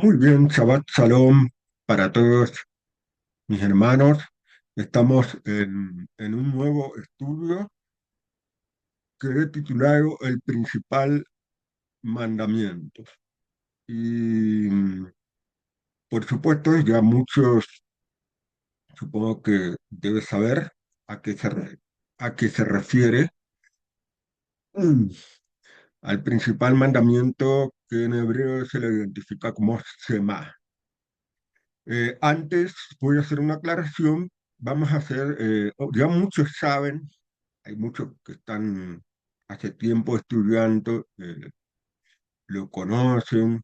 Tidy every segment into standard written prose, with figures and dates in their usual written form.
Muy bien, Shabbat Shalom para todos mis hermanos. Estamos en un nuevo estudio que he titulado El principal mandamiento. Y por supuesto, ya muchos supongo que deben saber a qué se refiere mm, al principal mandamiento que en hebreo se le identifica como Shema. Antes voy a hacer una aclaración. Vamos a hacer, ya muchos saben, hay muchos que están hace tiempo estudiando, lo conocen,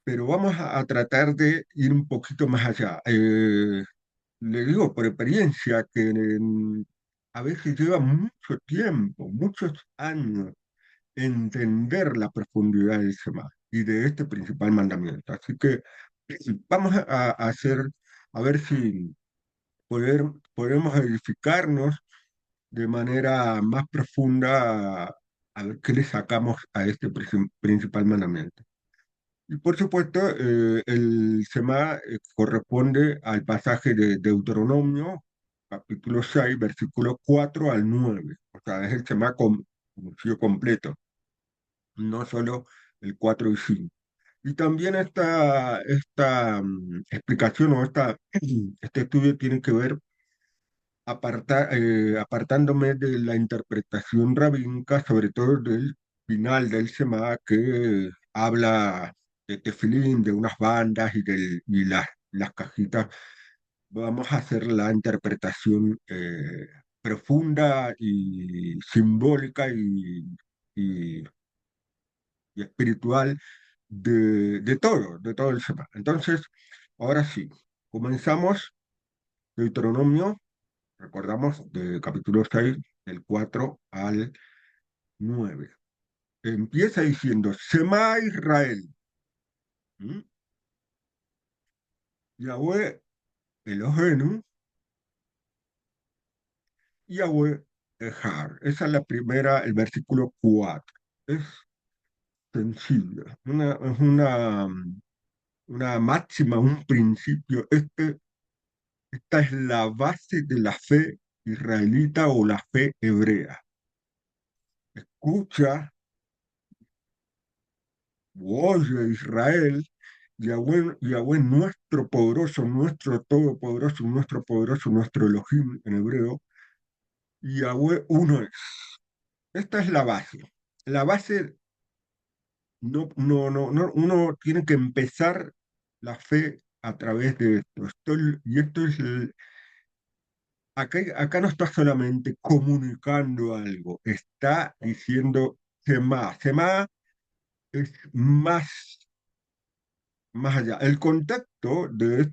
pero vamos a tratar de ir un poquito más allá. Le digo por experiencia que a veces lleva mucho tiempo, muchos años, entender la profundidad del Shema y de este principal mandamiento. Así que vamos a hacer, a ver si podemos edificarnos de manera más profunda a ver qué le sacamos a este principal mandamiento. Y por supuesto, el Shema corresponde al pasaje de Deuteronomio, capítulo 6 versículo 4 al 9. O sea, es el Shema conocido completo, no solo el 4 y 5. Y también esta explicación o este estudio tiene que ver apartándome de la interpretación rabínica, sobre todo del final del Shema, que habla de tefilín, de unas bandas y las cajitas. Vamos a hacer la interpretación profunda y simbólica y- y espiritual de todo el Shema. Entonces, ahora sí, comenzamos Deuteronomio. Recordamos del capítulo 6 del 4 al 9. Empieza diciendo, Shema Israel, ¿m? Yahweh Eloheinu, Yahweh Echad. Esa es la primera, el versículo 4. Es sencillo, una máxima, un principio. Esta es la base de la fe israelita o la fe hebrea. Escucha, oye Israel, Yahweh, Yahweh nuestro poderoso, nuestro todopoderoso, nuestro poderoso, nuestro Elohim en hebreo, Yahweh uno es. Esta es la base. La base, no, uno tiene que empezar la fe a través de esto. Y esto es, acá no está solamente comunicando algo, está diciendo Semá. Semá es más allá. El contexto de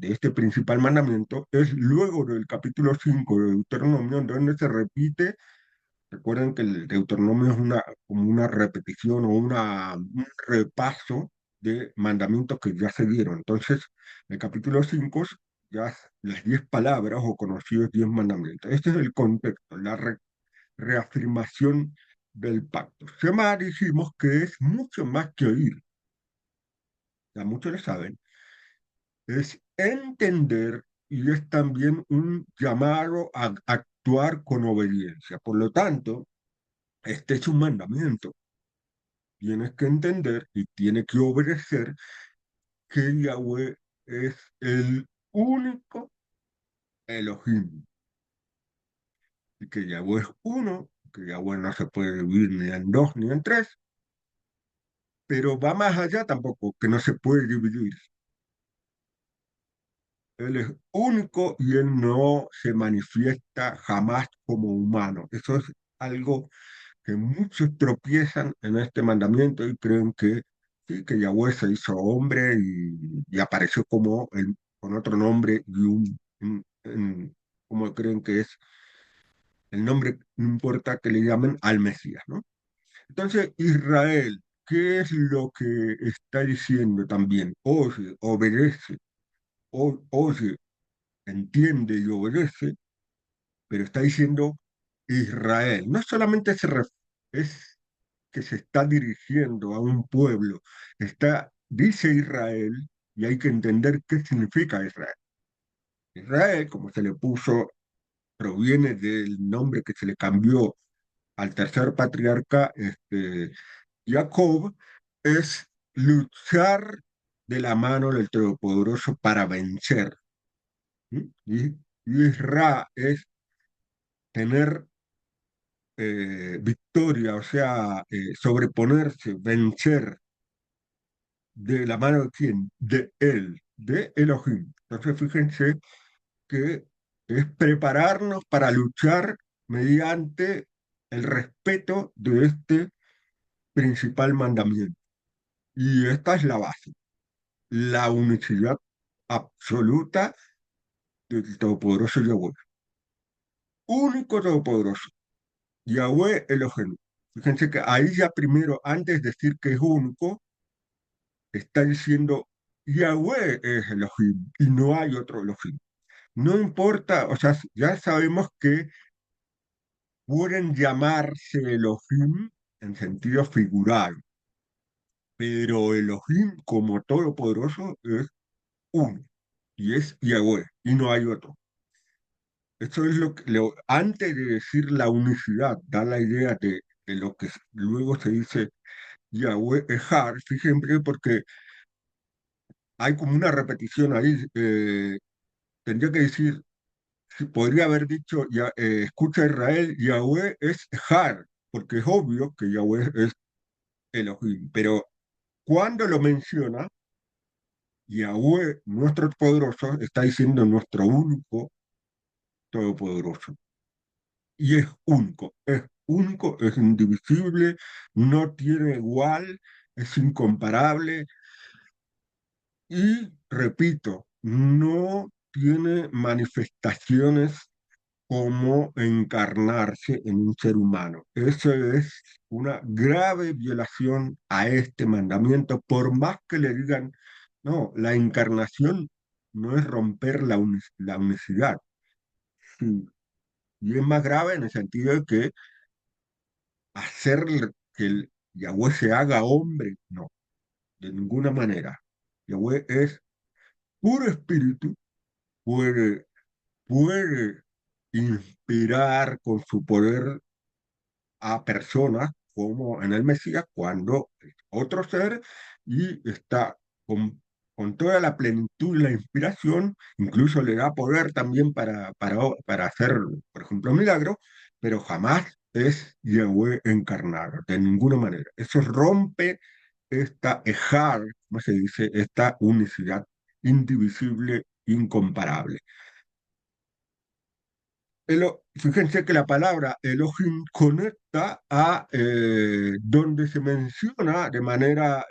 este principal mandamiento es luego del capítulo 5 de Deuteronomio, donde se repite. Recuerden que el Deuteronomio es como una repetición o un repaso de mandamientos que ya se dieron. Entonces, el capítulo 5 ya las 10 palabras o conocidos 10 mandamientos. Este es el contexto, la reafirmación del pacto. Shema dijimos que es mucho más que oír, ya muchos lo saben, es entender y es también un llamado a actuar con obediencia. Por lo tanto, este es un mandamiento. Tienes que entender y tienes que obedecer que Yahweh es el único Elohim y que Yahweh es uno, que Yahweh no se puede dividir ni en dos ni en tres, pero va más allá tampoco, que no se puede dividir. Él es único y él no se manifiesta jamás como humano. Eso es algo que muchos tropiezan en este mandamiento y creen que sí, que Yahweh se hizo hombre y apareció con otro nombre y como creen que es el nombre, no importa que le llamen al Mesías, ¿no? Entonces, Israel, ¿qué es lo que está diciendo también? Oye, obedece, oye, entiende y obedece, pero está diciendo Israel. No solamente es que se está dirigiendo a un pueblo, está dice Israel y hay que entender qué significa Israel. Israel, como se le puso, proviene del nombre que se le cambió al tercer patriarca, Jacob, es luchar de la mano del Todopoderoso para vencer. ¿Sí? Y Isra es tener victoria, o sea, sobreponerse, vencer. ¿De la mano de quién? De él, de Elohim. Entonces fíjense que es prepararnos para luchar mediante el respeto de este principal mandamiento. Y esta es la base, la unicidad absoluta del Todopoderoso Yahweh. Único Todopoderoso, Yahweh Elohim. Fíjense que ahí ya primero, antes de decir que es único, está diciendo Yahweh es Elohim y no hay otro Elohim. No importa, o sea, ya sabemos que pueden llamarse Elohim en sentido figurado, pero Elohim como todopoderoso es uno y es Yahweh y no hay otro. Eso es lo que, antes de decir la unicidad, da la idea de lo que luego se dice Yahweh Ejar, fíjense porque hay como una repetición ahí. Tendría que decir, podría haber dicho, ya, escucha Israel, Yahweh es Ejar, porque es obvio que Yahweh es Elohim, pero cuando lo menciona, Yahweh, nuestro poderoso, está diciendo nuestro único todopoderoso. Y es único, es indivisible, no tiene igual, es incomparable y, repito, no tiene manifestaciones como encarnarse en un ser humano. Eso es una grave violación a este mandamiento, por más que le digan, no, la encarnación no es romper la unicidad. Sí, y es más grave en el sentido de que hacer que el Yahweh se haga hombre, no, de ninguna manera. Yahweh es puro espíritu, puede, puede inspirar con su poder a personas como en el Mesías, cuando es otro ser y está con toda la plenitud y la inspiración, incluso le da poder también para hacer, por ejemplo, milagros, pero jamás es Yahweh encarnado, de ninguna manera. Eso rompe esta ejad, ¿cómo se dice? Esta unicidad indivisible, incomparable. Fíjense que la palabra Elohim conecta a donde se menciona de manera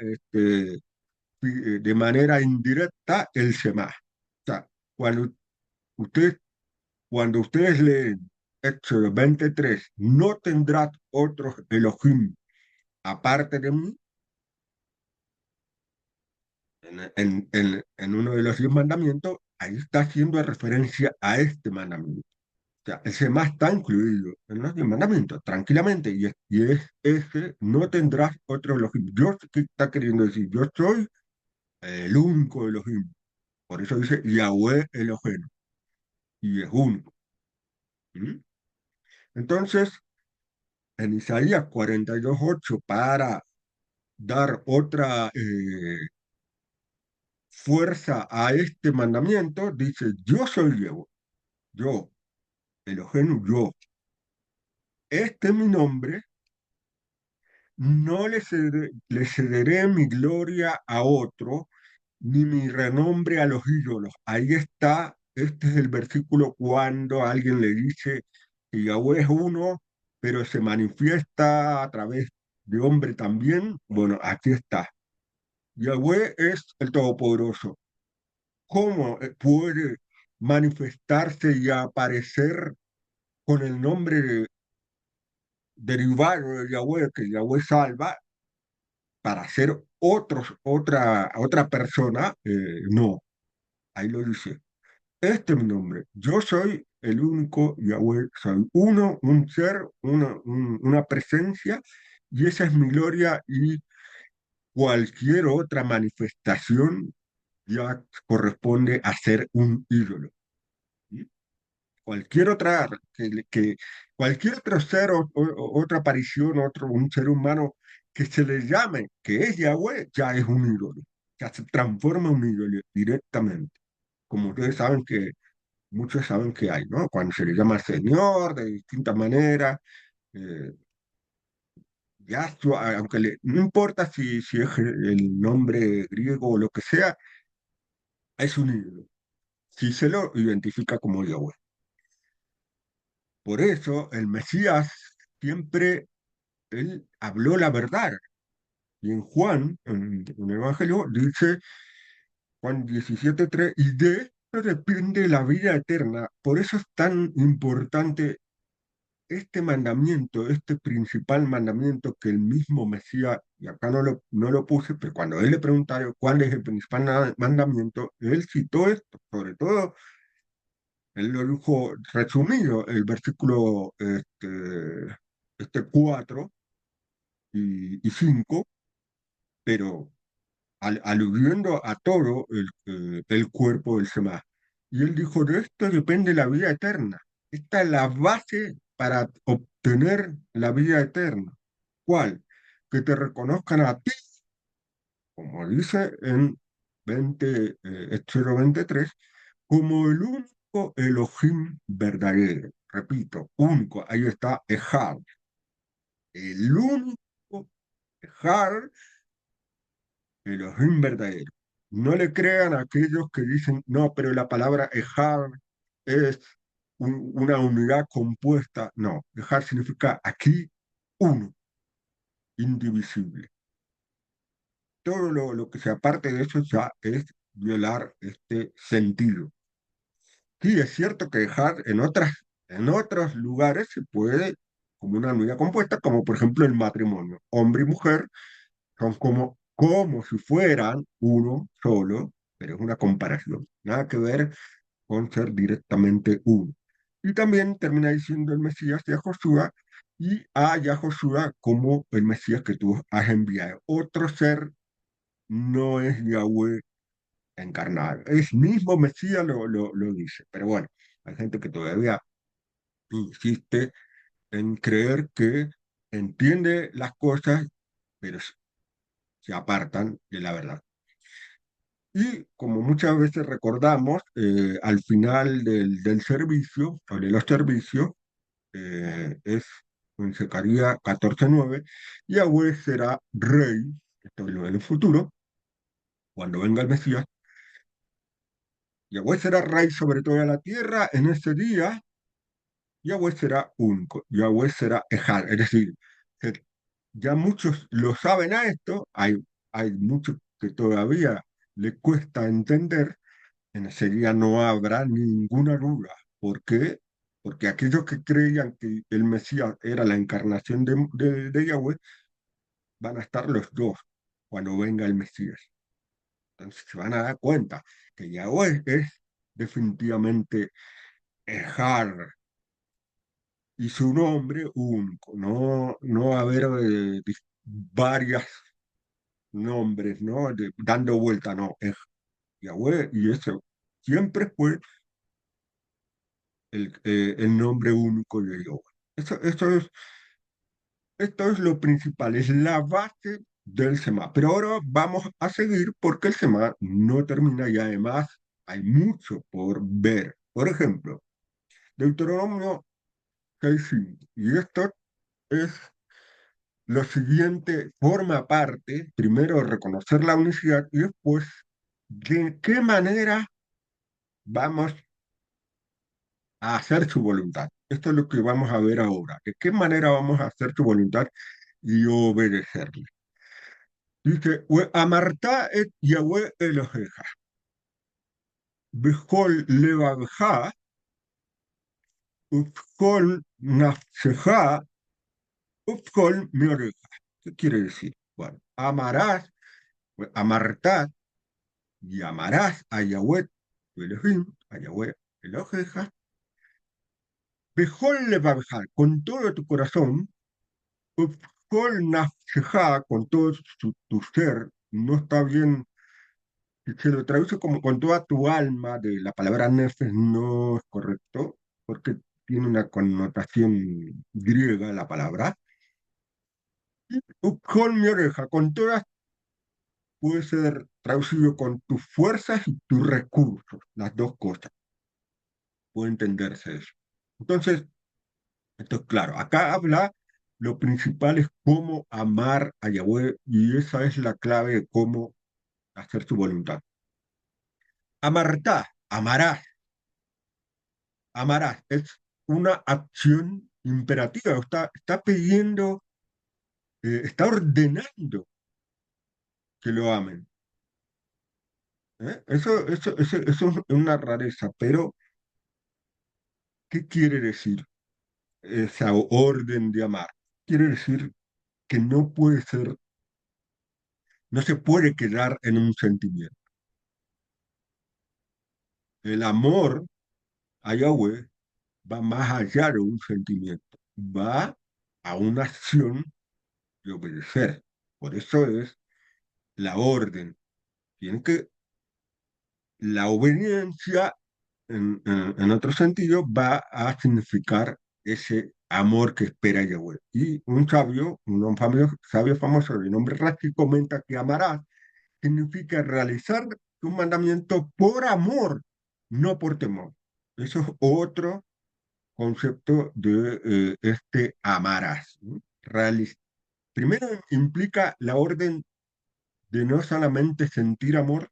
indirecta el Shema. O sea, cuando, usted, cuando ustedes leen Éxodo 23, no tendrás otros Elohim aparte de mí, en uno de los 10 mandamientos, ahí está haciendo referencia a este mandamiento. O sea, ese más está incluido en los 10 mandamientos, tranquilamente, y es ese, no tendrás otro Elohim. Dios, ¿qué está queriendo decir? Yo soy el único Elohim. Por eso dice Yahweh Elohim, y es único. ¿Mm? Entonces, en Isaías 42:8, para dar otra fuerza a este mandamiento, dice, yo soy yo, Elohim, yo. Este es mi nombre. No le cederé mi gloria a otro, ni mi renombre a los ídolos. Ahí está, este es el versículo cuando alguien le dice que Yahweh es uno, pero se manifiesta a través de hombre también. Bueno, aquí está. Yahweh es el Todopoderoso. ¿Cómo puede manifestarse y aparecer con el nombre derivado de Yahweh, que Yahweh salva, para ser otra persona? No, ahí lo dice. Este es mi nombre. Yo soy el único Yahweh, soy uno, un ser, una presencia, y esa es mi gloria. Y cualquier otra manifestación ya corresponde a ser un ídolo. ¿Sí? Cualquier otra, cualquier otro ser otra aparición, un ser humano que se le llame que es Yahweh, ya es un ídolo, ya se transforma en un ídolo directamente. Como ustedes saben que, muchos saben que hay, ¿no? Cuando se le llama Señor de distintas maneras, eh, Yahshua, aunque no importa si es el nombre griego o lo que sea, es un ídolo. Si se lo identifica como Yahweh. Por eso el Mesías siempre él habló la verdad. Y en Juan, en el Evangelio, dice Juan 17:3, y de esto depende la vida eterna. Por eso es tan importante este mandamiento, este principal mandamiento que el mismo Mesías, y acá no lo puse, pero cuando él le preguntaron cuál es el principal mandamiento, él citó esto, sobre todo, él lo dijo resumido, el versículo 4 y 5, pero aludiendo a todo el cuerpo del Shema. Y él dijo, de esto depende la vida eterna. Esta es la base para obtener la vida eterna. ¿Cuál? Que te reconozcan a ti, como dice en 0:23, como el único Elohim verdadero. Repito, único, ahí está Ejad. El único Ejad, Elohim verdadero. No le crean a aquellos que dicen, no, pero la palabra Ejad es una unidad compuesta. No, Ejad significa aquí uno, indivisible. Todo lo que se aparte de eso ya es violar este sentido. Sí, es cierto que Ejad en otros lugares se puede como una unidad compuesta, como por ejemplo el matrimonio. Hombre y mujer son como si fueran uno solo, pero es una comparación. Nada que ver con ser directamente uno. Y también termina diciendo el Mesías de Josué y a Yahoshua como el Mesías que tú has enviado. Otro ser no es Yahweh encarnado. Es mismo Mesías lo dice. Pero bueno, hay gente que todavía insiste en creer que entiende las cosas, pero se apartan de la verdad. Y como muchas veces recordamos, al final del servicio, o de los servicios, es en Zacarías 14:9, Yahweh será rey, esto es lo del futuro, cuando venga el Mesías, Yahweh será rey sobre toda la tierra en ese día, Yahweh será único, Yahweh será Ejad, es decir, que ya muchos lo saben a esto, hay muchos que todavía le cuesta entender. En ese día no habrá ninguna duda. ¿Por qué? Porque aquellos que creían que el Mesías era la encarnación de Yahweh, van a estar los dos cuando venga el Mesías. Entonces se van a dar cuenta que Yahweh es definitivamente Ejad y su nombre único. No va a haber varias nombres, ¿no? Dando vuelta, no. Es Yahweh y eso siempre fue el nombre único de Jehová. Esto es lo principal, es la base del SEMA. Pero ahora vamos a seguir porque el SEMA no termina y además hay mucho por ver. Por ejemplo, Deuteronomio 6:5. Y esto es lo siguiente, forma parte, primero, reconocer la unicidad y después, de qué manera vamos a hacer su voluntad. Esto es lo que vamos a ver ahora. ¿De qué manera vamos a hacer su voluntad y obedecerle? Dice, amartá et Yahweh Eloheja, bechol levabeja, ufkol nafseja, ufkol meoreja. ¿Qué quiere decir? Bueno, amarás, amartá y amarás a Yahweh tu Elohim, a Yahweh Eloheja, bechol levabeja, con todo tu corazón, Kol nafsheja, con todo tu ser, no está bien, si se lo traduce como con toda tu alma, de la palabra nefes no es correcto, porque tiene una connotación griega la palabra. Con mi oreja, con todas, puede ser traducido con tus fuerzas y tus recursos, las dos cosas, puede entenderse eso. Entonces, esto es claro, acá habla, lo principal es cómo amar a Yahweh y esa es la clave de cómo hacer su voluntad. Amartá, amarás, amarás, es una acción imperativa, está pidiendo, está ordenando que lo amen. ¿Eh? Eso es una rareza, pero ¿qué quiere decir esa orden de amar? Quiere decir que no puede ser, no se puede quedar en un sentimiento. El amor a Yahweh va más allá de un sentimiento, va a una acción de obedecer. Por eso es la orden. Tiene que, la obediencia, en otro sentido, va a significar ese amor que espera Yahweh. Y un sabio, sabio famoso de nombre Rashi, comenta que amarás significa realizar un mandamiento por amor, no por temor. Eso es otro concepto de este amarás, ¿no? Primero implica la orden de no solamente sentir amor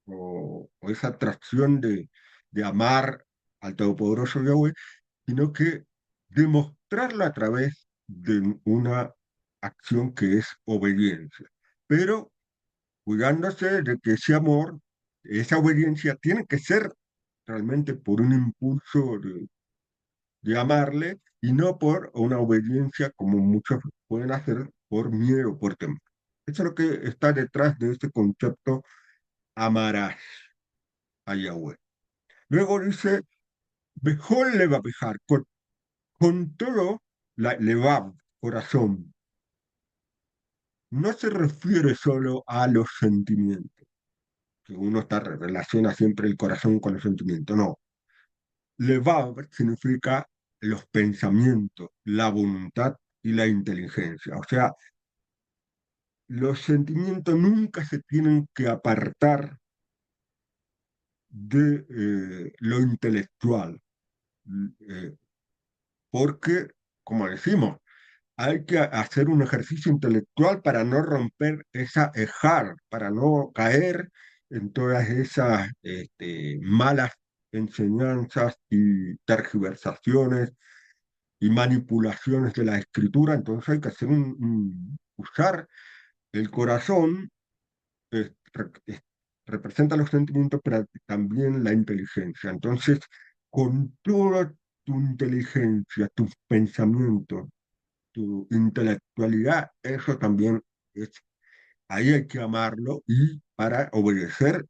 o esa atracción de amar al Todopoderoso Yahweh, sino que demostrarla a través de una acción que es obediencia. Pero cuidándose de que ese amor, esa obediencia tiene que ser realmente por un impulso de amarle y no por una obediencia como muchos pueden hacer por miedo, por temor. Eso es lo que está detrás de este concepto amarás a Yahweh. Luego dice, mejor le va a dejar con todo le va corazón. No se refiere solo a los sentimientos, que uno relaciona siempre el corazón con los sentimientos, no. Levav significa los pensamientos, la voluntad y la inteligencia. O sea, los sentimientos nunca se tienen que apartar de lo intelectual, eh, porque, como decimos, hay que hacer un ejercicio intelectual para no romper esa ejar, para no caer en todas esas malas enseñanzas y tergiversaciones y manipulaciones de la escritura. Entonces hay que hacer usar el corazón, eh, re- eh, representa los sentimientos, pero también la inteligencia. Entonces, con toda tu inteligencia, tus pensamientos, tu intelectualidad, eso también es, ahí hay que amarlo y para obedecer,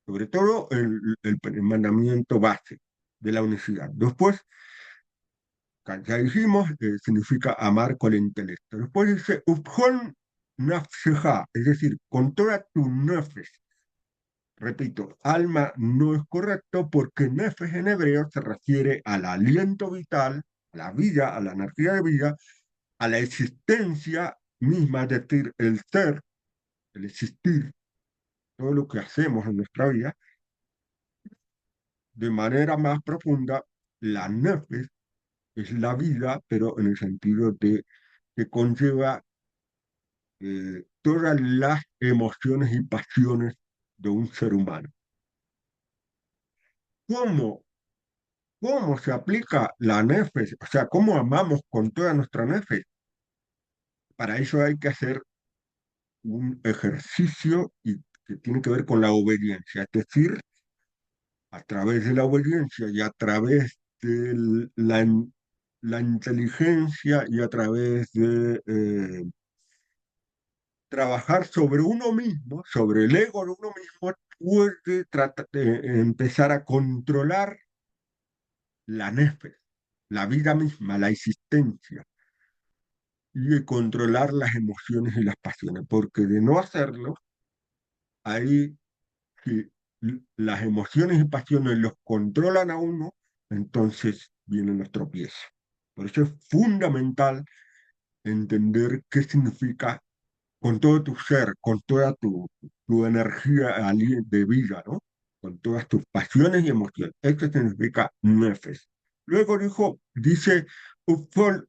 sobre todo el mandamiento base de la unicidad. Después, ya dijimos, significa amar con el intelecto. Después dice, Ubhon nafsheja, es decir, con toda tu nefes. Repito, alma no es correcto porque nefes en hebreo se refiere al aliento vital, a la vida, a la energía de vida, a la existencia misma, es decir, el ser, el existir, todo lo que hacemos en nuestra vida, de manera más profunda, la nefes es la vida, pero en el sentido de que conlleva todas las emociones y pasiones de un ser humano. ¿Cómo, cómo se aplica la nefes? O sea, ¿cómo amamos con toda nuestra nefes? Para eso hay que hacer un ejercicio que tiene que ver con la obediencia, es decir, a través de la obediencia y a través de la inteligencia y a través de trabajar sobre uno mismo, sobre el ego de uno mismo, puede empezar a controlar la nefes, la vida misma, la existencia. y controlar las emociones y las pasiones, porque de no hacerlo, ahí si las emociones y pasiones los controlan a uno, entonces vienen los tropiezos. Por eso es fundamental entender qué significa con todo tu ser, con toda tu energía de vida, ¿no? Con todas tus pasiones y emociones. Esto significa nefes. Luego dice, Uphold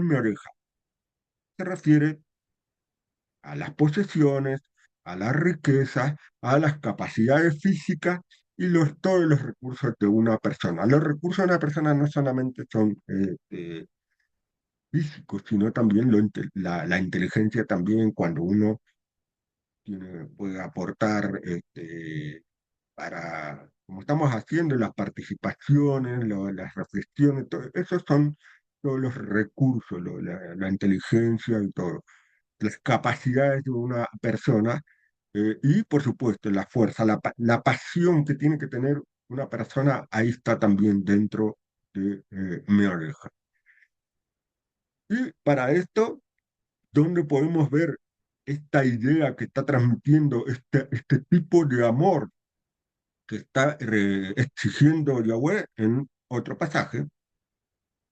mi oreja. Se refiere a las posesiones, a las riquezas, a las capacidades físicas y todos los recursos de una persona. Los recursos de una persona no solamente son físicos, sino también la inteligencia también cuando uno puede aportar para, como estamos haciendo, las participaciones, las reflexiones, todo, esos son todos los recursos, la inteligencia y todo, las capacidades de una persona y, por supuesto, la fuerza, la pasión que tiene que tener una persona, ahí está también dentro de mi oreja. Y para esto, ¿dónde podemos ver esta idea que está transmitiendo este tipo de amor que está exigiendo Yahweh en otro pasaje,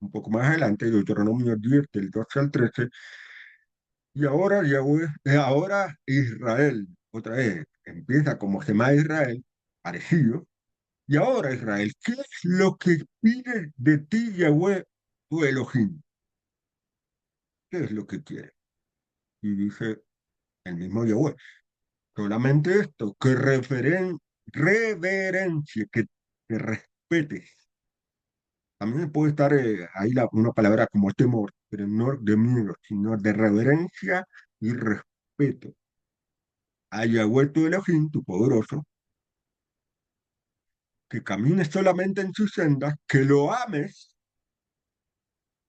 un poco más adelante, Deuteronomio 10, del 12 al 13, y ahora Yahweh, ahora Israel, otra vez, empieza como Shema Israel, parecido, y ahora Israel, ¿qué es lo que pide de ti Yahweh, tu Elohim? ¿Qué es lo que quiere? Y dice el mismo Yahweh, solamente esto, que reverencie, que respetes. También puede estar ahí una palabra como temor, pero no de miedo, sino de reverencia y respeto. A Yahweh tu Elohim, tu poderoso, que camines solamente en sus sendas, que lo ames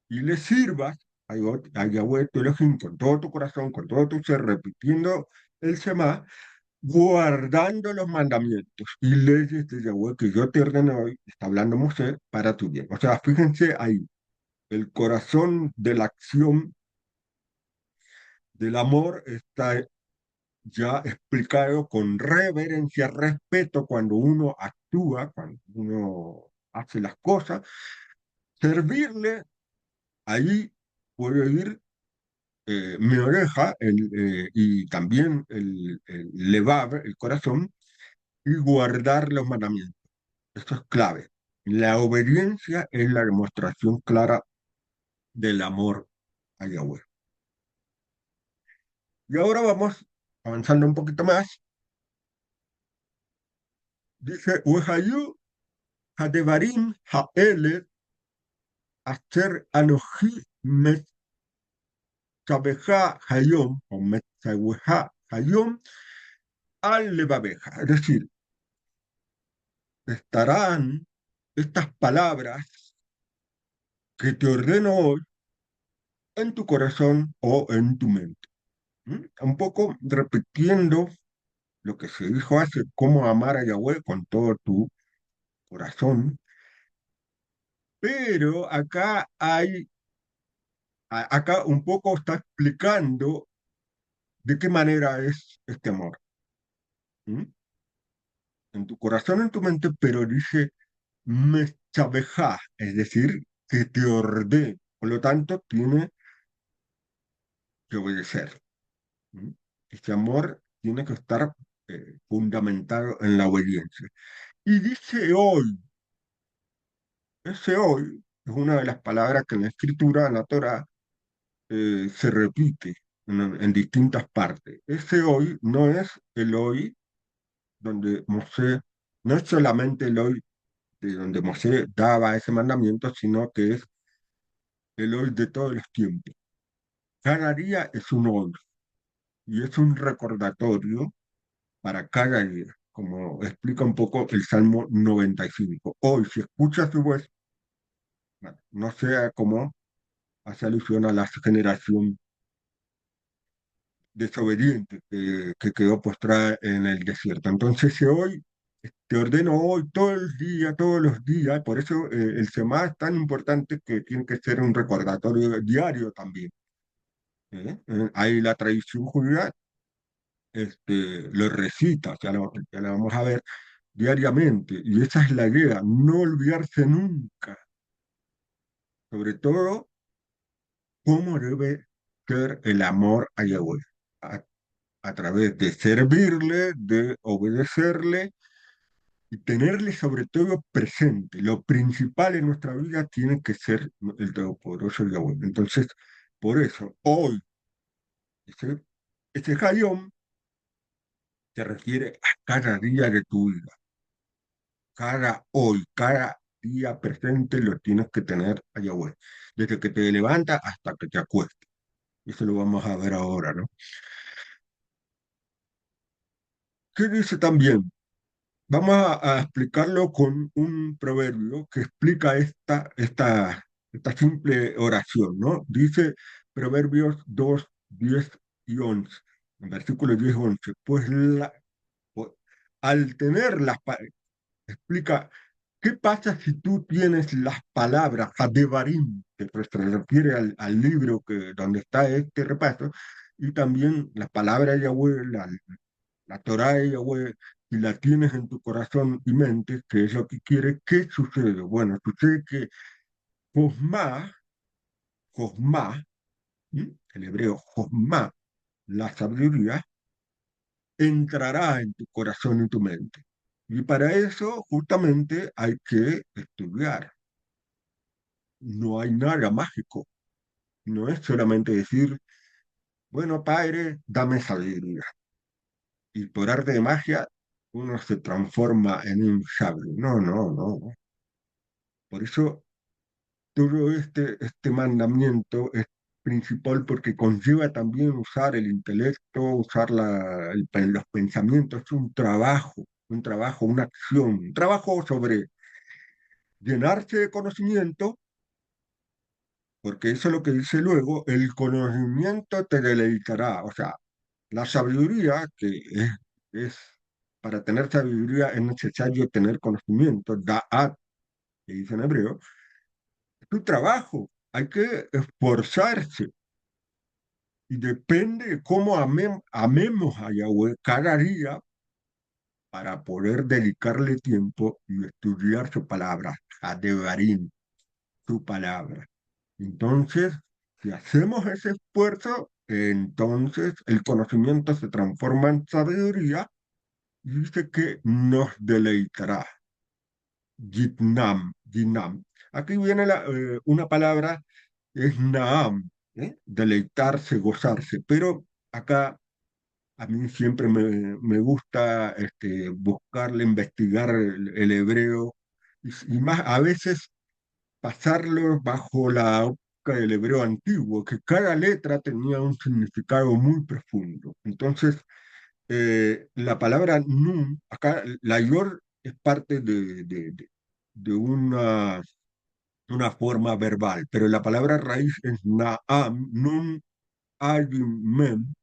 y le sirvas a Yahweh tu Elohim con todo tu corazón, con todo tu ser, repitiendo el Shema, guardando los mandamientos y leyes de Yahweh que yo te ordeno hoy, está hablando Mosé, para tu bien. O sea, fíjense ahí, el corazón de la acción del amor está ya explicado con reverencia, respeto cuando uno actúa, cuando uno hace las cosas, servirle, ahí puede ir mi oreja y también el levav, el corazón, y guardar los mandamientos. Esto es clave. La obediencia es la demostración clara del amor a Yahweh. Y ahora vamos avanzando un poquito más. Dice, Uhayu Hadevarim Haele Aster Anoji Metzabeja Hayom o Metzabeja Hayom al Levabeja. Es decir, estarán estas palabras que te ordeno hoy en tu corazón o en tu mente. ¿Mm? Un poco repitiendo lo que se dijo hace, cómo amar a Yahweh con todo tu corazón, pero acá un poco está explicando de qué manera es este amor. ¿Mm? En tu corazón, en tu mente, pero dice Mestabeja, es decir, que te ordene. Por lo tanto, tiene que obedecer. ¿Mm? Este amor tiene que estar fundamentado en la obediencia. Y dice hoy, ese hoy es una de las palabras que en la escritura, en la Torah, se repite en distintas partes. Ese hoy no es el hoy donde Mosé, no es solamente el hoy de donde Mosé daba ese mandamiento, sino que es el hoy de todos los tiempos. Cada día es un hoy y es un recordatorio para cada día, como explica un poco el Salmo 95. Hoy, si escuchas su voz, bueno, no sea como hace alusión a la generación desobediente que quedó postrada en el desierto. Entonces, hoy te ordeno hoy, todo el día, todos los días, por eso el Semá es tan importante que tiene que ser un recordatorio diario también. Ahí la tradición judía lo recita, ya la vamos a ver diariamente, y esa es la idea, no olvidarse nunca, sobre todo cómo debe ser el amor a Yahweh, a, a través de servirle, de obedecerle y tenerle sobre todo presente. Lo principal en nuestra vida tiene que ser el Todopoderoso Yahweh. Entonces, por eso, hoy, ese, ese Hayom se refiere a cada día de tu vida, cada hoy, cada día presente lo tienes que tener a Yahweh, desde que te levantas hasta que te acuestas. Eso lo vamos a ver ahora, ¿no? ¿Qué dice también? Vamos a explicarlo con un proverbio que explica esta simple oración, ¿no? Dice Proverbios 2 10 y 11, en versículos 10 y 11, pues pues, al tener explica, ¿qué pasa si tú tienes las palabras, Hadevarim, que pues se refiere al libro donde está este repaso, y también las palabras de Yahweh, la Torah de Yahweh, y la tienes en tu corazón y mente, que es lo que quiere, ¿qué sucede? Bueno, sucede que Josma, Josma, el hebreo Josma, la sabiduría, entrará en tu corazón y tu mente. Y para eso justamente hay que estudiar. No hay nada mágico. No es solamente decir, bueno, Padre, dame sabiduría. Y por arte de magia uno se transforma en un sabio. No, no, no. Por eso todo este mandamiento es principal porque conlleva también usar el intelecto, usar los pensamientos, es un trabajo, una acción, un trabajo sobre llenarse de conocimiento, porque eso es lo que dice luego, el conocimiento te deleitará, o sea, la sabiduría, es para tener sabiduría es necesario tener conocimiento, da'at, que dice en hebreo, es un trabajo, hay que esforzarse. Y depende de cómo amemos a Yahweh cada día para poder dedicarle tiempo y estudiar su palabra, a Devarim, su palabra. Entonces, si hacemos ese esfuerzo, entonces el conocimiento se transforma en sabiduría y dice que nos deleitará. Yitnam, Yinam. Aquí viene una palabra, es Naam, deleitarse, gozarse, pero acá a mí siempre me gusta buscarle, investigar el hebreo y más a veces pasarlo bajo la óptica del hebreo antiguo, que cada letra tenía un significado muy profundo. Entonces, la palabra nun, acá la yor es parte de una forma verbal, pero la palabra raíz es naam, nun, ayim, mem.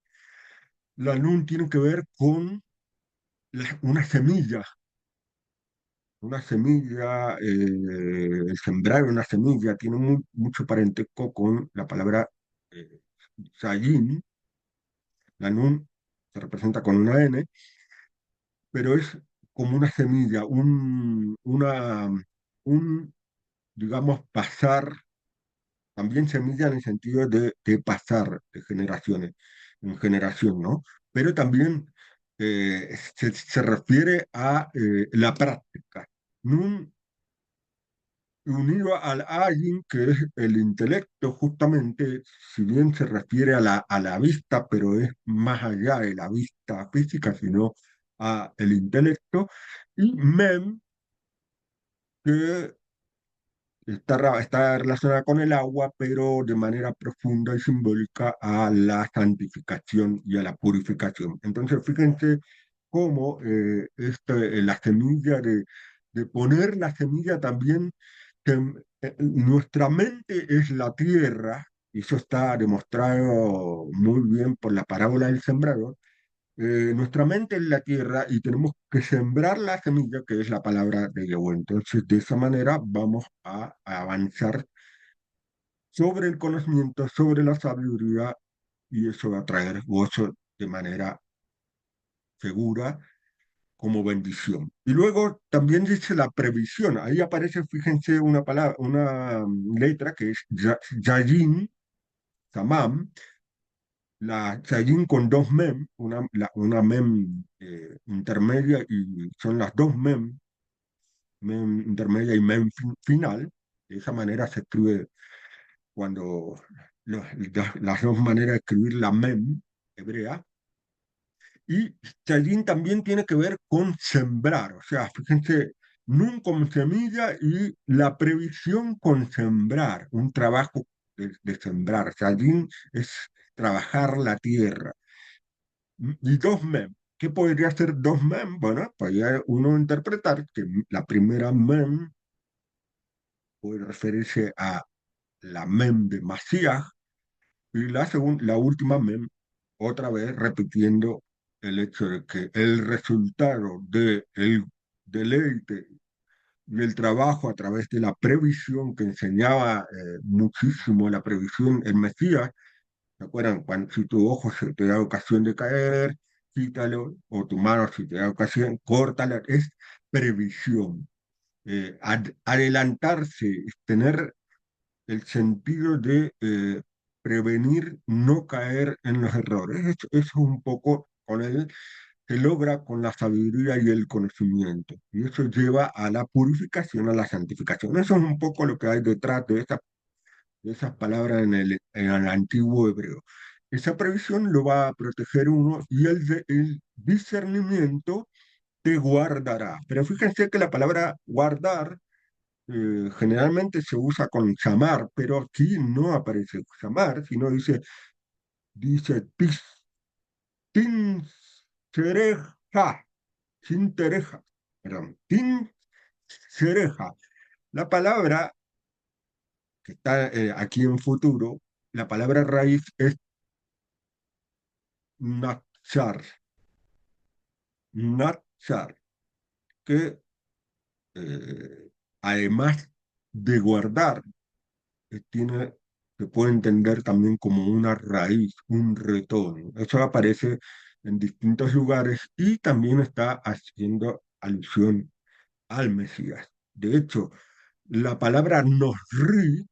La nun tiene que ver con una semilla, el sembrar una semilla tiene mucho parentesco con la palabra eh, sayin, la nun se representa con una N, pero es como una semilla, un, digamos, pasar, también semilla en el sentido de pasar de generaciones en generación, ¿no? Pero también se refiere a la práctica. Nun unido al ayin, que es el intelecto, justamente, si bien se refiere a la vista, pero es más allá de la vista física, sino a el intelecto, y mem, que está relacionada con el agua, pero de manera profunda y simbólica a la santificación y a la purificación. Entonces, fíjense cómo la semilla de poner la semilla también, nuestra mente es la tierra, y eso está demostrado muy bien por la parábola del sembrador. Nuestra mente es la tierra y tenemos que sembrar la semilla que es la palabra de Yahweh. Entonces, de esa manera vamos a avanzar sobre el conocimiento, sobre la sabiduría y eso va a traer gozo de manera segura como bendición. Y luego también dice la previsión. Ahí aparece, fíjense, una palabra, una letra que es Yayin, Tamam, la Yayin con dos mem, una mem intermedia y son las dos mem, mem intermedia y mem final. De esa manera se escribe cuando las dos maneras de escribir la mem hebrea. Y Chayín también tiene que ver con sembrar, o sea, fíjense, Nun con semilla y la previsión con sembrar, un trabajo de sembrar. Chayín es trabajar la tierra. Y dos mem. ¿Qué podría ser dos mem? Bueno, podría uno interpretar que la primera mem puede referirse a la mem de Masías y la última mem, otra vez repitiendo el hecho de que el resultado del deleite y el trabajo a través de la previsión que enseñaba muchísimo la previsión el Mesías, ¿se acuerdan? Cuando, si tu ojo se te da ocasión de caer, quítalo, o tu mano si te da ocasión, córtala, es previsión. Adelantarse, tener el sentido de prevenir no caer en los errores. Eso es un poco con él se logra con la sabiduría y el conocimiento. Y eso lleva a la purificación, a la santificación. Eso es un poco lo que hay detrás de esas palabras en el antiguo hebreo. Esa previsión lo va a proteger uno y el discernimiento te guardará. Pero fíjense que la palabra guardar generalmente se usa con llamar, pero aquí no aparece llamar, sino dice tin sereja, sin tereja, perdón, tin sereja. La palabra que está aquí en futuro, la palabra raíz es nachar, nachar, que además de guardar, tiene, se puede entender también como una raíz, un retorno. Eso aparece en distintos lugares y también está haciendo alusión al Mesías. De hecho, la palabra nosri,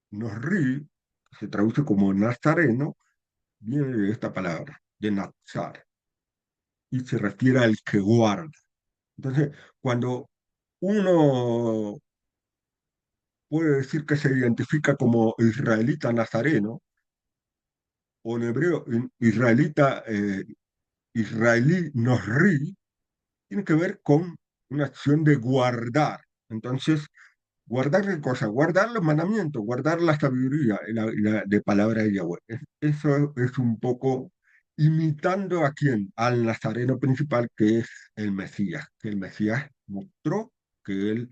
que se traduce como nazareno, viene de esta palabra, de nazar, y se refiere al que guarda. Entonces, cuando uno puede decir que se identifica como israelita nazareno, o en hebreo israelita, israelí nosri, tiene que ver con una acción de guardar. Entonces, ¿guardar qué cosa? Guardar los mandamientos, guardar la sabiduría de palabra de Yahweh. Eso es un poco imitando a quién, al nazareno principal que es el Mesías, que el Mesías mostró que él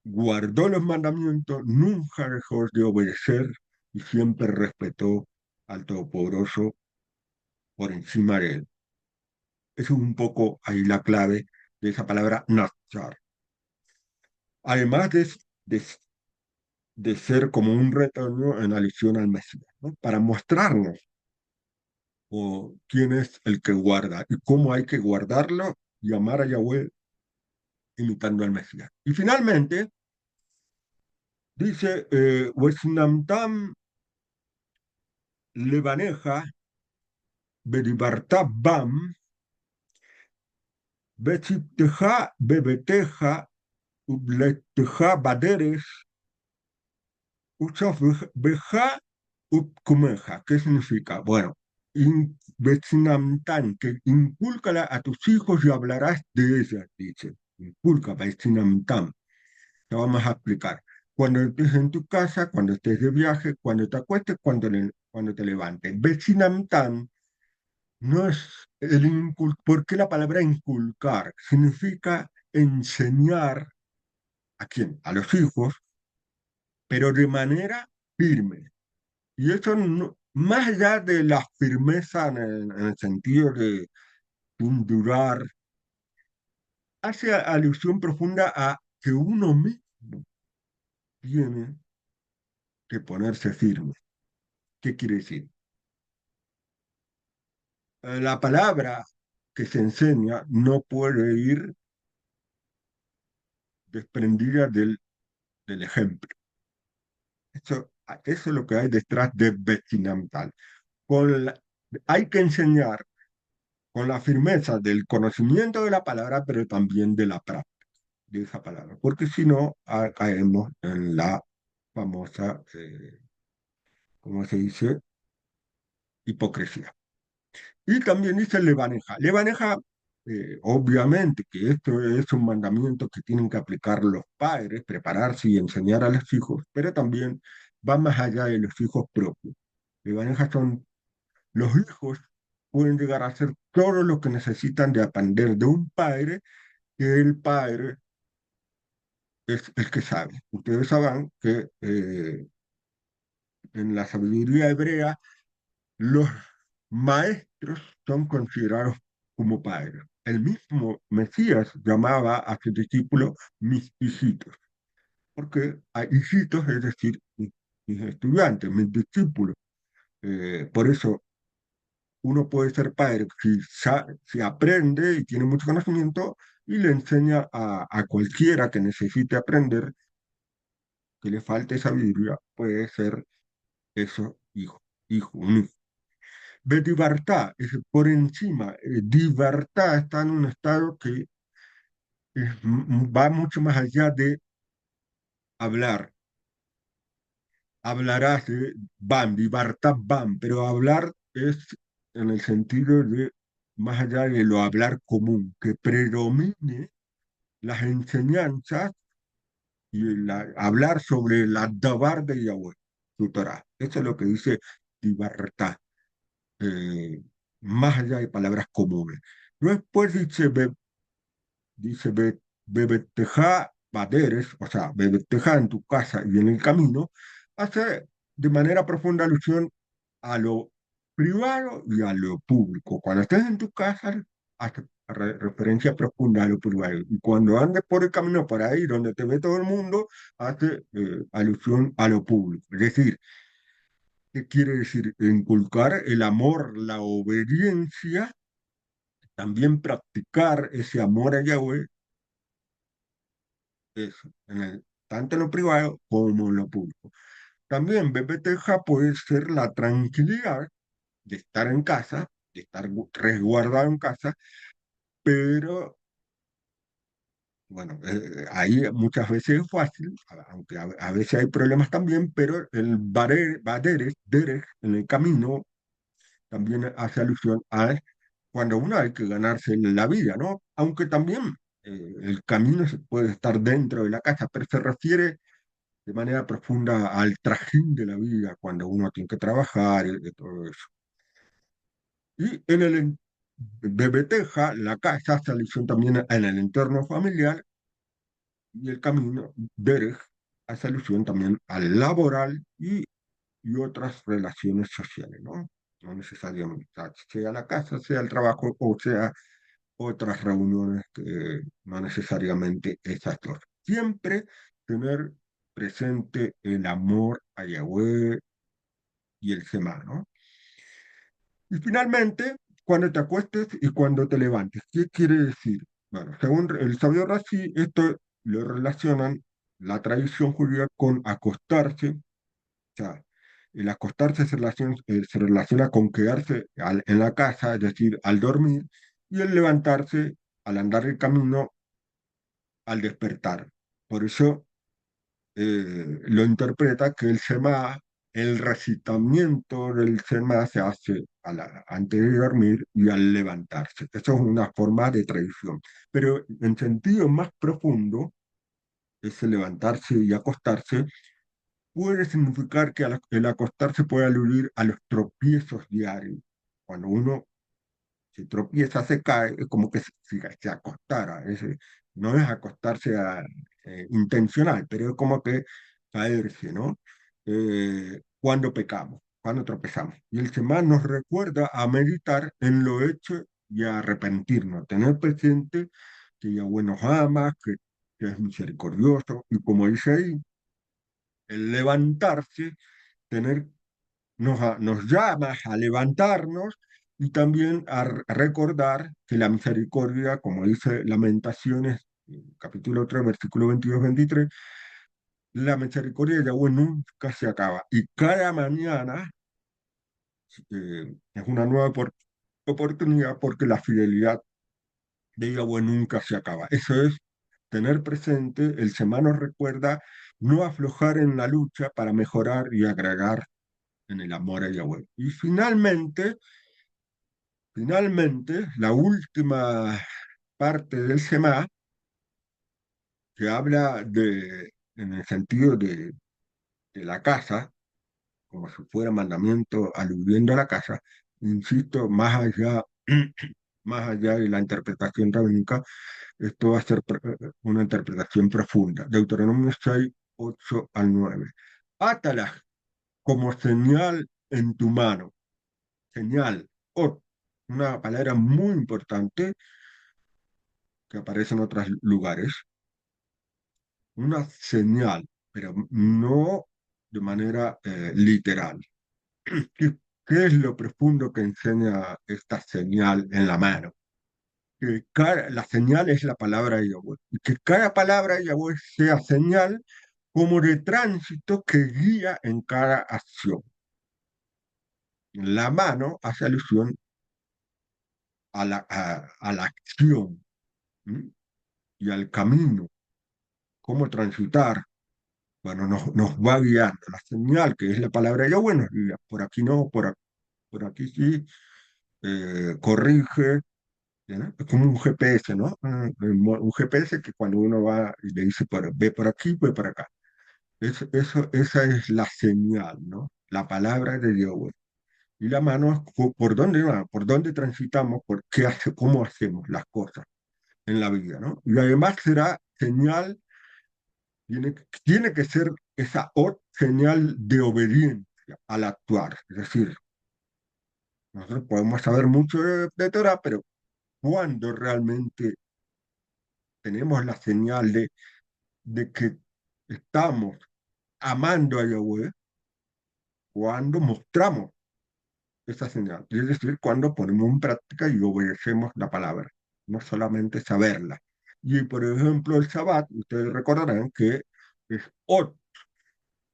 guardó los mandamientos, nunca dejó de obedecer y siempre respetó al Todopoderoso por encima de él. Eso es un poco ahí la clave de esa palabra nazar. Además de, de ser como un retorno en alusión al Mesías, ¿no? Para mostrarnos quién es el que guarda y cómo hay que guardarlo y amar a Yahweh imitando al Mesías. Y finalmente dice, Wesnamtam levaneja bedibarta bam betzipteja bebeteja ubleteja baderes Beja Upkumeja, ¿qué significa? Bueno, Betsinamtan, que inculcala a tus hijos y hablarás de ellas, dice. Inculca, Betsinamtan. Te vamos a explicar. Cuando estés en tu casa, cuando estés de viaje, cuando te acuestes, cuando te levantes. Betsinamtan no es el inculcar. ¿Por qué la palabra inculcar? Significa enseñar a quién, a los hijos, pero de manera firme. Y eso, más allá de la firmeza en el sentido de durar, hace alusión profunda a que uno mismo tiene que ponerse firme. ¿Qué quiere decir? La palabra que se enseña no puede ir desprendida del ejemplo. Eso es lo que hay detrás de vestimenta mental. Con la- Hay que enseñar con la firmeza del conocimiento de la palabra, pero también de la práctica de esa palabra, porque si no, caemos en la famosa, ¿cómo se dice? Hipocresía. Y también dice Levaneja. Levaneja, obviamente que esto es un mandamiento que tienen que aplicar los padres, prepararse y enseñar a los hijos, pero también va más allá de los hijos propios. Levaneja son los hijos pueden llegar a ser todo lo que necesitan de aprender de un padre, que el padre es el que sabe. Ustedes saben que en la sabiduría hebrea los maestros son considerados como padres. El mismo Mesías llamaba a sus discípulos mis hijitos, porque hay hijitos, es decir, mis estudiantes, mis discípulos. Por eso uno puede ser padre si aprende y tiene mucho conocimiento y le enseña a cualquiera que necesite aprender, que le falte sabiduría, puede ser eso, un hijo. Betibartá es por encima. Libertad está en un estado que va mucho más allá de hablar. Hablarás de Bam, Libertad Bam, pero hablar es en el sentido de más allá de lo hablar común, que predomine las enseñanzas y hablar sobre la Dabar de Yahweh, su Torah. Eso es lo que dice Libertad, eh, más allá de palabras comunes. Después dice Bebeteja Baderes, o sea, Bebeteja en tu casa y en el camino, hace de manera profunda alusión a lo privado y a lo público. Cuando estés en tu casa, hace referencia profunda a lo privado. Y cuando andes por el camino por ahí donde te ve todo el mundo, hace alusión a lo público. Es decir, ¿qué quiere decir? Inculcar el amor, la obediencia, también practicar ese amor a Yahweh, eso, tanto en lo privado como en lo público. También BPTJ puede ser la tranquilidad de estar en casa, de estar resguardado en casa, pero bueno, ahí muchas veces es fácil, aunque a veces hay problemas también, pero el derech en el camino también hace alusión a cuando uno hay que ganarse la vida, ¿no? Aunque también el camino se puede estar dentro de la casa, pero se refiere de manera profunda al trajín de la vida, cuando uno tiene que trabajar y todo eso. Y en de Beteja, la casa hace alusión también en el entorno familiar y el camino, Derech, hace alusión también al laboral y otras relaciones sociales, ¿no? No necesariamente, sea la casa, sea el trabajo o sea otras reuniones que no necesariamente esas dos. Siempre tener presente el amor a Yahweh y el Shema, ¿no? Y finalmente, cuando te acuestes y cuando te levantes, ¿qué quiere decir? Bueno, según el sabio Rashi, esto lo relacionan la tradición judía con acostarse, o sea, el acostarse se relaciona con quedarse en la casa, es decir, al dormir, y el levantarse al andar el camino, al despertar. Por eso lo interpreta que el Shema, el recitamiento del Shema se hace antes de dormir y al levantarse. Eso es una forma de tradición. Pero en sentido más profundo, ese levantarse y acostarse puede significar que el acostarse puede aludir a los tropiezos diarios. Cuando uno se tropieza, se cae, es como que se acostara. No es acostarse intencional, pero es como que caerse, ¿no? Cuando pecamos, cuando tropezamos. Y el Shema nos recuerda a meditar en lo hecho y a arrepentirnos, tener presente que Yahweh nos ama, que es misericordioso, y como dice ahí, el levantarse, tener, nos llama a levantarnos y también a recordar que la misericordia, como dice Lamentaciones, capítulo 3 versículo 22-23, la misericordia de Yahweh nunca se acaba. Y cada mañana es una nueva oportunidad porque la fidelidad de Yahweh nunca se acaba. Eso es tener presente, el semana nos recuerda no aflojar en la lucha para mejorar y agregar en el amor a Yahweh. Y finalmente, la última parte del Shema, que habla en el sentido de la casa, como si fuera mandamiento aludiendo a la casa, insisto, más allá de la interpretación rabínica, esto va a ser una interpretación profunda. Deuteronomio 6, 8 al 9. Átalas como señal en tu mano. Señal, o una palabra muy importante que aparece en otros lugares. Una señal, pero no de manera literal. ¿Qué, qué es lo profundo que enseña esta señal en la mano? Que la señal es la palabra de Yahweh, y que cada palabra de Yahweh sea señal como de tránsito que guía en cada acción. La mano hace alusión a la acción, ¿m? Y al camino, cómo transitar. Bueno, nos va guiando. La señal, que es la palabra de Yahweh, nos guía. Por aquí no, por aquí sí, corrige, ¿no? Es como un GPS, ¿no? Un GPS que cuando uno va y le dice, ve por aquí, ve por acá. Esa es la señal, ¿no? La palabra de Yahweh. Y la mano es por dónde va, por dónde transitamos, cómo hacemos las cosas en la vida, ¿no? Y además será señal, tiene que ser esa señal de obediencia al actuar. Es decir, nosotros podemos saber mucho de Torah, pero cuando realmente tenemos la señal de que estamos amando a Yahweh, cuando mostramos esa señal, es decir, cuando ponemos en práctica y obedecemos la palabra, no solamente saberla. Y por ejemplo, el Shabbat, ustedes recordarán que es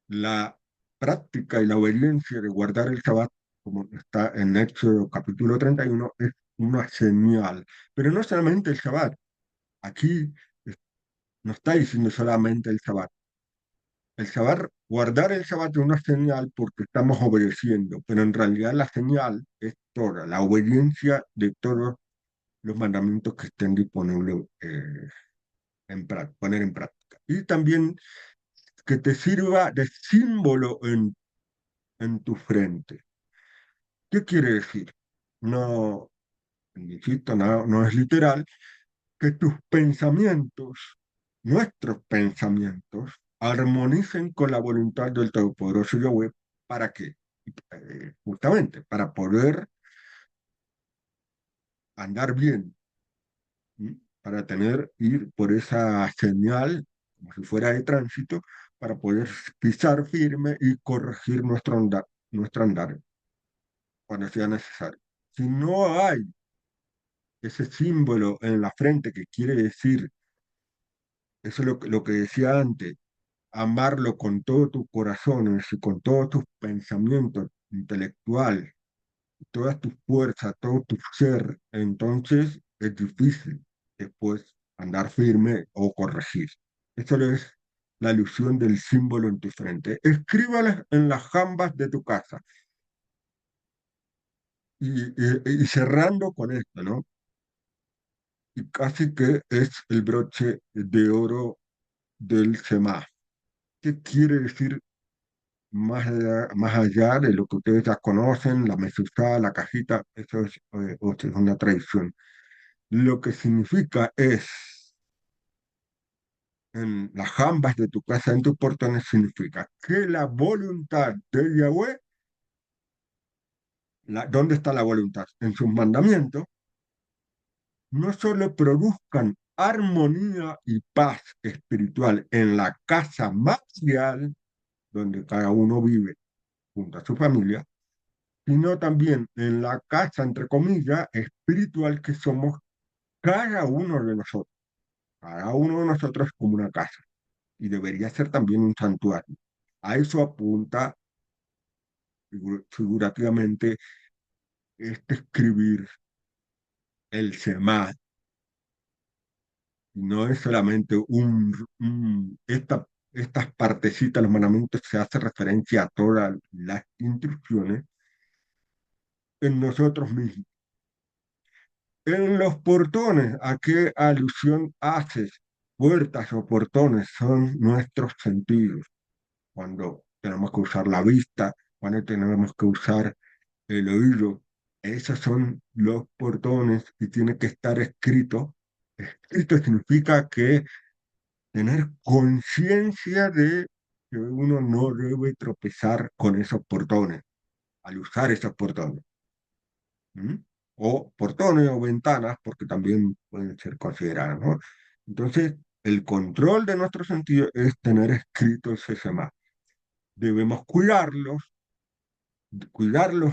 la práctica y la obediencia de guardar el Shabbat, como está en Éxodo capítulo 31, es una señal. Pero no solamente el Shabbat, aquí no está diciendo solamente el Shabbat. El Shabbat, guardar el Shabbat es una señal porque estamos obedeciendo, pero en realidad la señal es toda, la obediencia de todos los mandamientos que estén disponibles poner en práctica. Y también que te sirva de símbolo en tu frente. ¿Qué quiere decir? No, insisto, no es literal, que tus pensamientos, nuestros pensamientos, armonicen con la voluntad del Todopoderoso Yahweh. ¿Para qué? Justamente para poder andar bien, ¿sí? Para ir por esa señal, como si fuera de tránsito, para poder pisar firme y corregir nuestro andar cuando sea necesario. Si no hay ese símbolo en la frente que quiere decir, eso es lo que decía antes, amarlo con todo tu corazón, es decir, con todos tus pensamientos intelectual, todas tus fuerzas, todo tu ser, entonces es difícil después andar firme o corregir. Eso es la alusión del símbolo en tu frente. Escríbalas en las jambas de tu casa. Y cerrando con esto, ¿no? Y casi que es el broche de oro del Shema. ¿Qué quiere decir más allá de lo que ustedes ya conocen, la mesuzá, la cajita? Eso es una tradición. Lo que significa es, en las jambas de tu casa, en tus portones, significa que la voluntad de Yahweh, ¿dónde está la voluntad? En sus mandamientos, no solo produzcan armonía y paz espiritual en la casa material, donde cada uno vive junto a su familia, sino también en la casa, entre comillas, espiritual que somos cada uno de nosotros. Cada uno de nosotros es como una casa y debería ser también un santuario. A eso apunta figurativamente este escribir el Shema. No es solamente estas partecitas, los mandamientos, se hace referencia a todas las instrucciones en nosotros mismos. En los portones, ¿a qué alusión haces? Puertas o portones son nuestros sentidos. Cuando tenemos que usar la vista, cuando tenemos que usar el oído, esos son los portones y tiene que estar escrito. Escrito significa que tener conciencia de que uno no debe tropezar con esos portones, al usar esos portones. ¿M? O portones o ventanas, porque también pueden ser consideradas, ¿no? Entonces, el control de nuestro sentido es tener escrito el CCMA. Debemos cuidarlos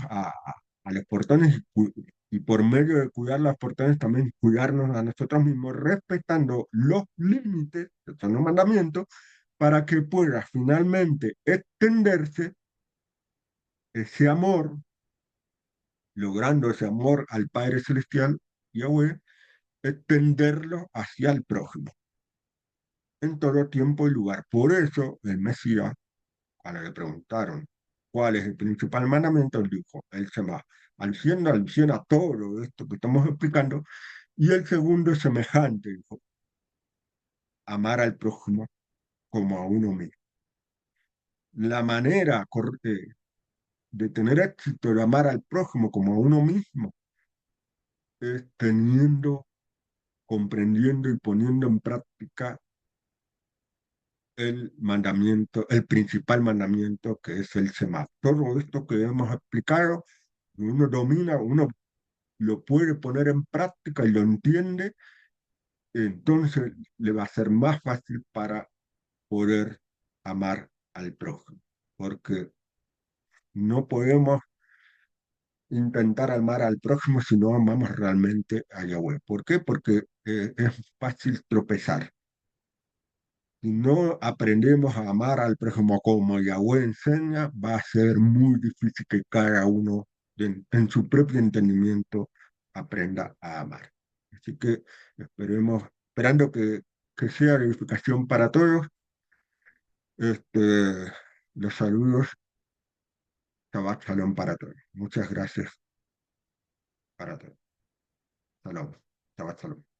a los portones y por medio de cuidar los portones también cuidarnos a nosotros mismos, respetando los límites, que son los mandamientos, para que pueda finalmente extenderse ese amor, logrando ese amor al Padre Celestial, Yahweh, extenderlo hacia el prójimo en todo tiempo y lugar. Por eso el Mesías, cuando le preguntaron cuál es el principal mandamiento, él dijo, él se va alusión a todo esto que estamos explicando, y el segundo es semejante, dijo, amar al prójimo como a uno mismo. La manera de tener éxito, de amar al prójimo como a uno mismo, es teniendo, comprendiendo y poniendo en práctica el mandamiento, el principal mandamiento que es el Shema. Todo esto que hemos explicado, uno domina, uno lo puede poner en práctica y lo entiende, entonces le va a ser más fácil para poder amar al prójimo. Porque no podemos intentar amar al prójimo si no amamos realmente a Yahweh. ¿Por qué? Porque es fácil tropezar. Si no aprendemos a amar al prójimo como Yahweh enseña, va a ser muy difícil que cada uno en su propio entendimiento aprenda a amar. Así que esperando que sea de edificación para todos, este, los saludos, Shabbat Shalom para todos. Muchas gracias para todos. Shalom. Shabbat Shalom.